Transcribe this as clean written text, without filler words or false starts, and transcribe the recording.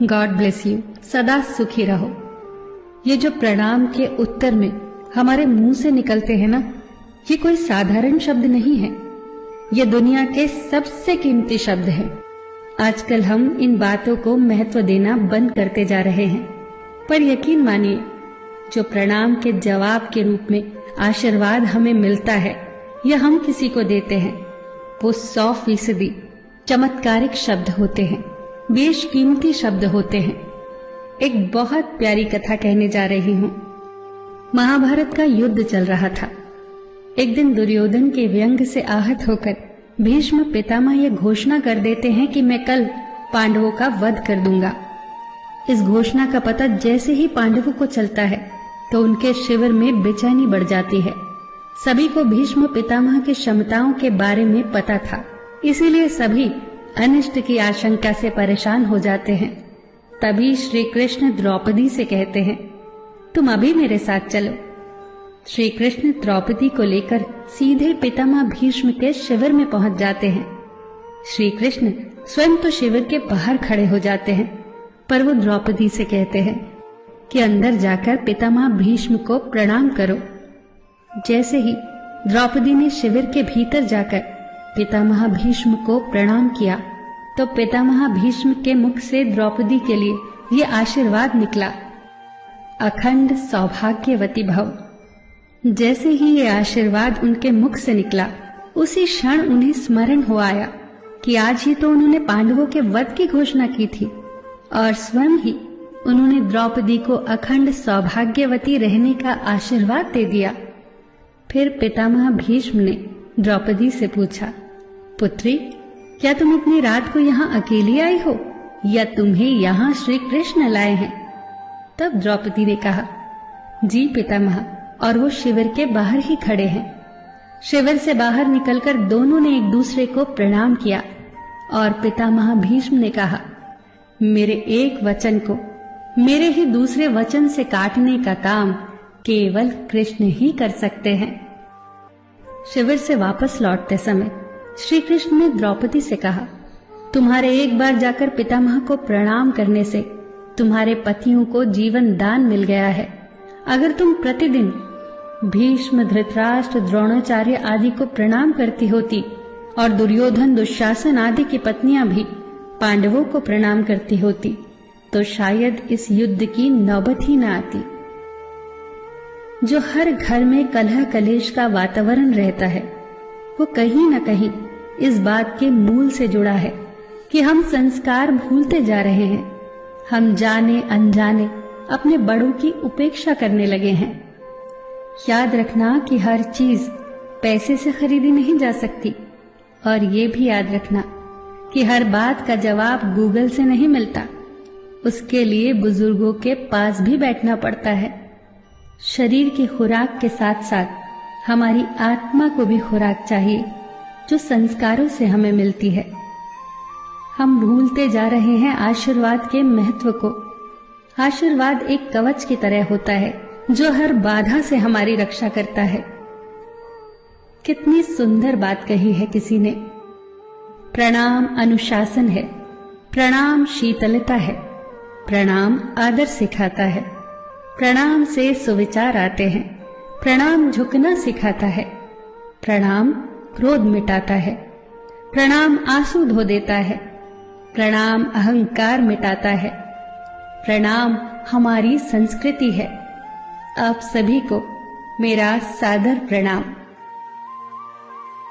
God bless you. सदा सुखी रहो। ये जो प्रणाम के उत्तर में हमारे मुंह से निकलते हैं ना, ये कोई साधारण शब्द नहीं है। ये दुनिया के सबसे कीमती शब्द हैं। आजकल हम इन बातों को महत्व देना बंद करते जा रहे हैं, पर यकीन मानिए, जो प्रणाम के जवाब के रूप में आशीर्वाद हमें मिलता है या हम किसी को देते हैं, वो 100% चमत्कारिक शब्द होते हैं, बेशकीमती शब्द होते हैं। एक बहुत प्यारी कथा कहने जा रही हूं। महाभारत का युद्ध चल रहा था। एक दिन दुर्योधन के व्यंग से आहत होकर भीष्म पितामह यह घोषणा कर देते हैं कि मैं कल पांडवों का वध कर दूंगा। इस घोषणा का पता जैसे ही पांडवों को चलता है तो उनके शिविर में बेचैनी बढ़ जाती है। सभी को भीष्म पितामह की क्षमताओं के बारे में पता था, इसीलिए सभी अनिष्ट की आशंका से परेशान हो जाते हैं। तभी श्री कृष्ण द्रौपदी से कहते हैं, तुम अभी मेरे साथ चलो। श्री कृष्ण द्रौपदी को लेकर सीधे पितामह भीष्म के शिविर में पहुंच जाते हैं। श्री कृष्ण स्वयं तो शिविर के बाहर खड़े हो जाते हैं, पर वो द्रौपदी से कहते हैं कि अंदर जाकर पितामह भीष्म को प्रणाम करो। जैसे ही द्रौपदी ने शिविर के भीतर जाकर पितामह भीष्म को प्रणाम किया तो पितामह भीष्म के मुख से द्रौपदी के लिए ये आशीर्वाद निकला, अखंड सौभाग्यवती भव। जैसे ही ये आशीर्वाद उनके मुख से निकला, उसी क्षण उन्हें स्मरण हो आया कि आज ही तो उन्होंने पांडवों के वध की घोषणा की थी और स्वयं ही उन्होंने द्रौपदी को अखंड सौभाग्यवती रहने का आशीर्वाद दे दिया। फिर पितामह भीष्म ने द्रौपदी से पूछा, पुत्री, क्या तुम इतनी रात को यहाँ अकेली आई हो या तुम्हें यहाँ श्री कृष्ण लाए हैं? तब द्रौपदी ने कहा, जी पितामह, और वो शिविर के बाहर ही खड़े हैं। शिविर से बाहर निकलकर दोनों ने एक दूसरे को प्रणाम किया और पितामह भीष्म ने कहा, मेरे एक वचन को मेरे ही दूसरे वचन से काटने का काम केवल कृष्ण ही कर सकते हैं। शिविर से वापस लौटते समय श्री कृष्ण ने द्रौपदी से कहा, तुम्हारे एक बार जाकर पितामह को प्रणाम करने से तुम्हारे पतियों को जीवन दान मिल गया है। अगर तुम प्रतिदिन भीष्म, धृतराष्ट्र, द्रोणाचार्य आदि को प्रणाम करती होती और दुर्योधन, दुशासन आदि की पत्नियां भी पांडवों को प्रणाम करती होती तो शायद इस युद्ध की नौबत ही न आती। जो हर घर में कलह कलेश का वातावरण रहता है, वो कहीं न कहीं इस बात के मूल से जुड़ा है कि हम संस्कार भूलते जा रहे हैं। हम जाने अनजाने अपने बड़ों की उपेक्षा करने लगे हैं। याद रखना कि हर चीज पैसे से खरीदी नहीं जा सकती, और ये भी याद रखना कि हर बात का जवाब गूगल से नहीं मिलता। उसके लिए बुजुर्गों के पास भी बैठना पड़ता है। शरीर की खुराक के साथ साथ हमारी आत्मा को भी खुराक चाहिए, जो संस्कारों से हमें मिलती है। हम भूलते जा रहे हैं आशीर्वाद के महत्व को। आशीर्वाद एक कवच की तरह होता है जो हर बाधा से हमारी रक्षा करता है। कितनी सुंदर बात कही है किसी ने। प्रणाम अनुशासन है, प्रणाम शीतलता है, प्रणाम आदर सिखाता है, प्रणाम से सुविचार आते हैं, प्रणाम झुकना सिखाता है, प्रणाम क्रोध मिटाता है, प्रणाम आंसू धो देता है, प्रणाम अहंकार मिटाता है, प्रणाम हमारी संस्कृति है। आप सभी को मेरा सादर प्रणाम।